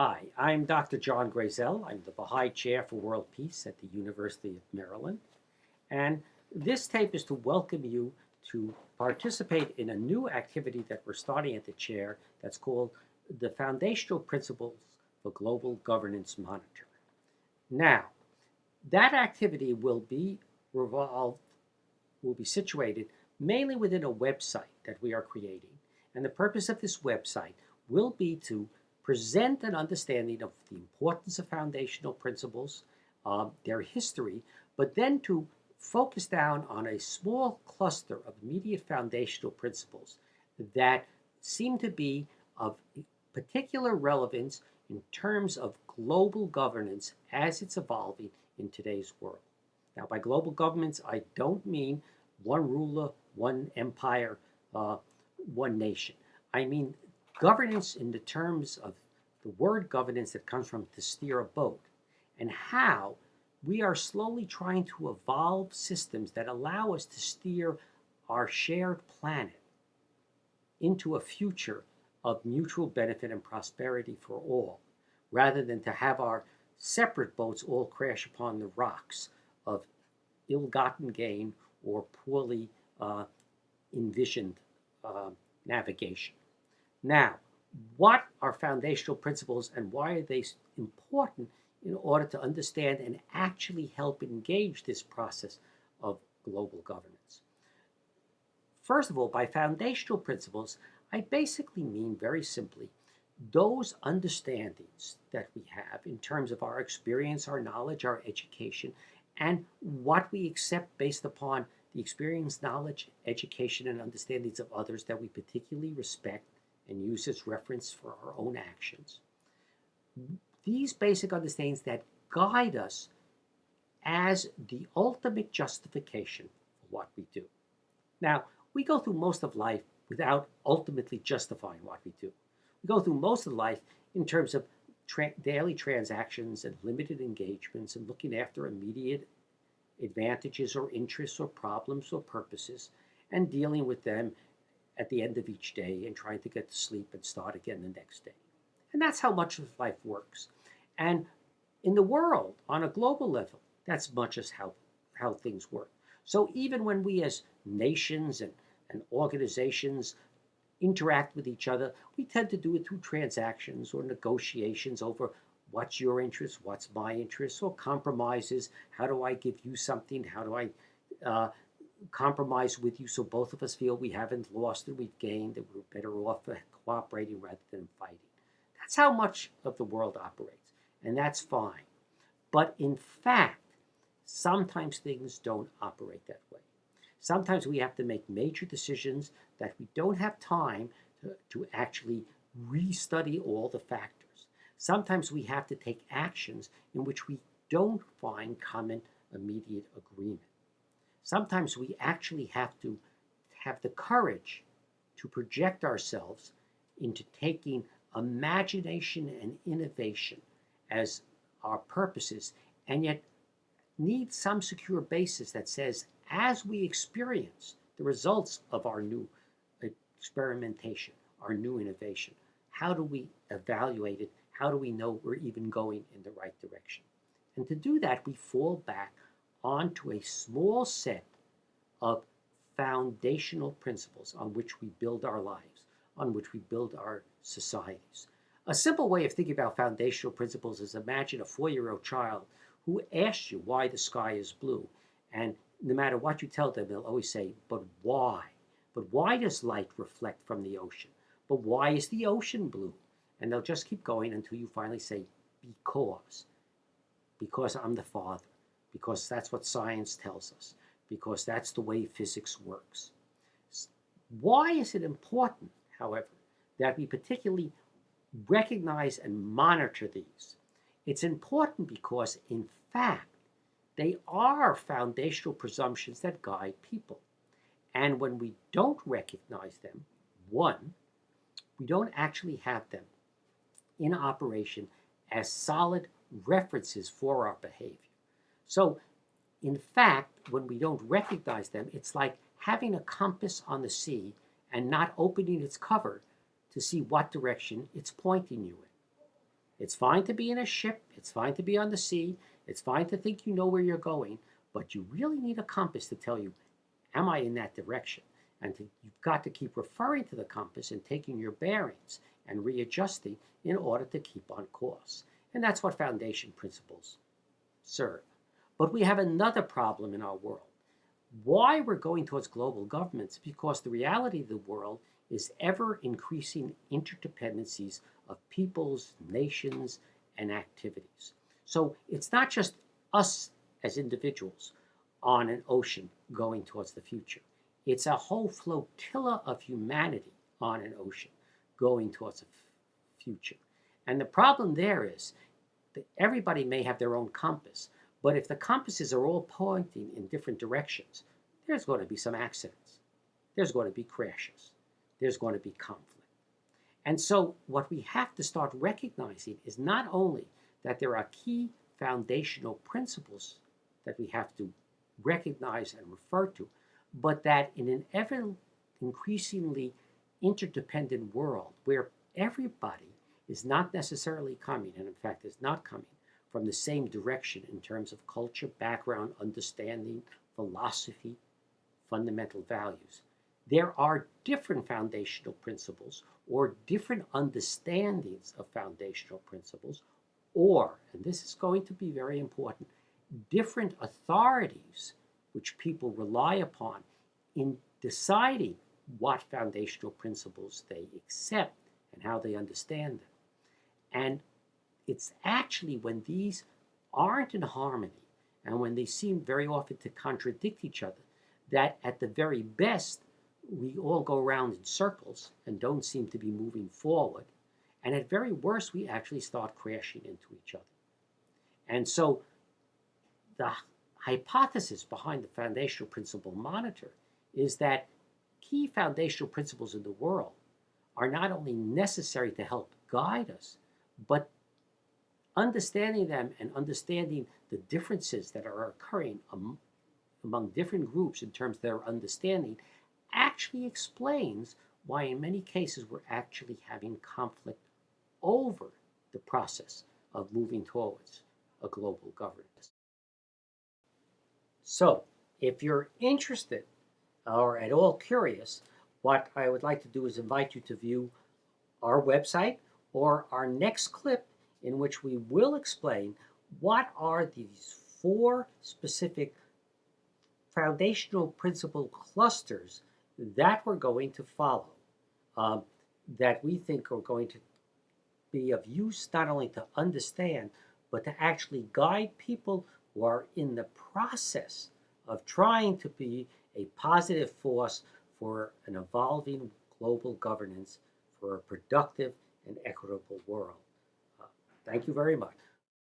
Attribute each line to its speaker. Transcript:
Speaker 1: Hi, I'm Dr. John Grazel. I'm the Baha'i Chair for World Peace at the University of Maryland. And this tape is to welcome you to participate in a new activity that we're starting at the chair that's called the Foundational Principles for Global Governance Monitor. Now, that activity revolved, will be situated mainly within a website that we are creating. And the purpose of this website will be to present an understanding of the importance of foundational principles, their history, but then to focus down on a small cluster of immediate foundational principles that seem to be of particular relevance in terms of global governance as it's evolving in today's world. Now, by global governments, I don't mean one ruler, one empire, one nation. I mean governance in the terms of the word governance that comes from to steer a boat, and how we are slowly trying to evolve systems that allow us to steer our shared planet into a future of mutual benefit and prosperity for all, rather than to have our separate boats all crash upon the rocks of ill-gotten gain or poorly envisioned navigation. Now, what are foundational principles and why are they important in order to understand and actually help engage this process of global governance? First of all, by foundational principles, I basically mean very simply those understandings that we have in terms of our experience, our knowledge, our education, and what we accept based upon the experience, knowledge, education, and understandings of others that we particularly respect and use as reference for our own actions. These basic understandings that guide us as the ultimate justification for what we do. Now, we go through most of life without ultimately justifying what we do. We go through most of life in terms of daily transactions and limited engagements and looking after immediate advantages or interests or problems or purposes and dealing with them at the end of each day and trying to get to sleep and start again the next day. And that's how much of life works. And in the world, on a global level, that's much as how things work. So even when we as nations and organizations interact with each other, we tend to do it through transactions or negotiations over what's your interest, what's my interest, or compromises. How do I give you something? How do I compromise with you so both of us feel we haven't lost and we've gained, that we're better off cooperating rather than fighting? That's how much of the world operates, and that's fine. But in fact, sometimes things don't operate that way. Sometimes we have to make major decisions that we don't have time to actually restudy all the factors. Sometimes we have to take actions in which we don't find common immediate agreement. Sometimes we actually have to have the courage to project ourselves into taking imagination and innovation as our purposes, and yet need some secure basis that says, as we experience the results of our new experimentation, our new innovation, how do we evaluate it? How do we know we're even going in the right direction? And to do that, we fall back onto a small set of foundational principles on which we build our lives, on which we build our societies. A simple way of thinking about foundational principles is imagine a 4-year-old child who asks you why the sky is blue. And no matter what you tell them, they'll always say, but why? But why does light reflect from the ocean? But why is the ocean blue? And they'll just keep going until you finally say, because I'm the father, because that's what science tells us, because that's the way physics works. Why is it important, however, that we particularly recognize and monitor these? It's important because, in fact, they are foundational presumptions that guide people. And when we don't recognize them, one, we don't actually have them in operation as solid references for our behavior. So, in fact, when we don't recognize them, it's like having a compass on the sea and not opening its cover to see what direction it's pointing you in. It's fine to be in a ship, it's fine to be on the sea, it's fine to think you know where you're going, but you really need a compass to tell you, am I in that direction? And you've got to keep referring to the compass and taking your bearings and readjusting in order to keep on course. And that's what foundation principles serve. But we have another problem in our world. Why we're going towards global governments? Because the reality of the world is ever increasing interdependencies of peoples, nations, and activities. So it's not just us as individuals on an ocean going towards the future. It's a whole flotilla of humanity on an ocean going towards a future. And the problem there is that everybody may have their own compass, but if the compasses are all pointing in different directions, there's going to be some accidents. There's going to be crashes. There's going to be conflict. And so what we have to start recognizing is not only that there are key foundational principles that we have to recognize and refer to, but that in an ever increasingly interdependent world where everybody is not necessarily coming, and in fact is not coming, from the same direction in terms of culture, background, understanding, philosophy, fundamental values. There are different foundational principles or different understandings of foundational principles, or, and this is going to be very important, different authorities which people rely upon in deciding what foundational principles they accept and how they understand them. And it's actually when these aren't in harmony and when they seem very often to contradict each other that at the very best we all go around in circles and don't seem to be moving forward. And at very worst, we actually start crashing into each other. And so the hypothesis behind the foundational principle monitor is that key foundational principles in the world are not only necessary to help guide us, but understanding them and understanding the differences that are occurring among different groups in terms of their understanding actually explains why in many cases we're actually having conflict over the process of moving towards a global governance. So if you're interested or at all curious, what I would like to do is invite you to view our website or our next clip in which we will explain what are these 4 specific foundational principle clusters that we're going to follow, that we think are going to be of use not only to understand, but to actually guide people who are in the process of trying to be a positive force for an evolving global governance for a productive and equitable world. Thank you very much.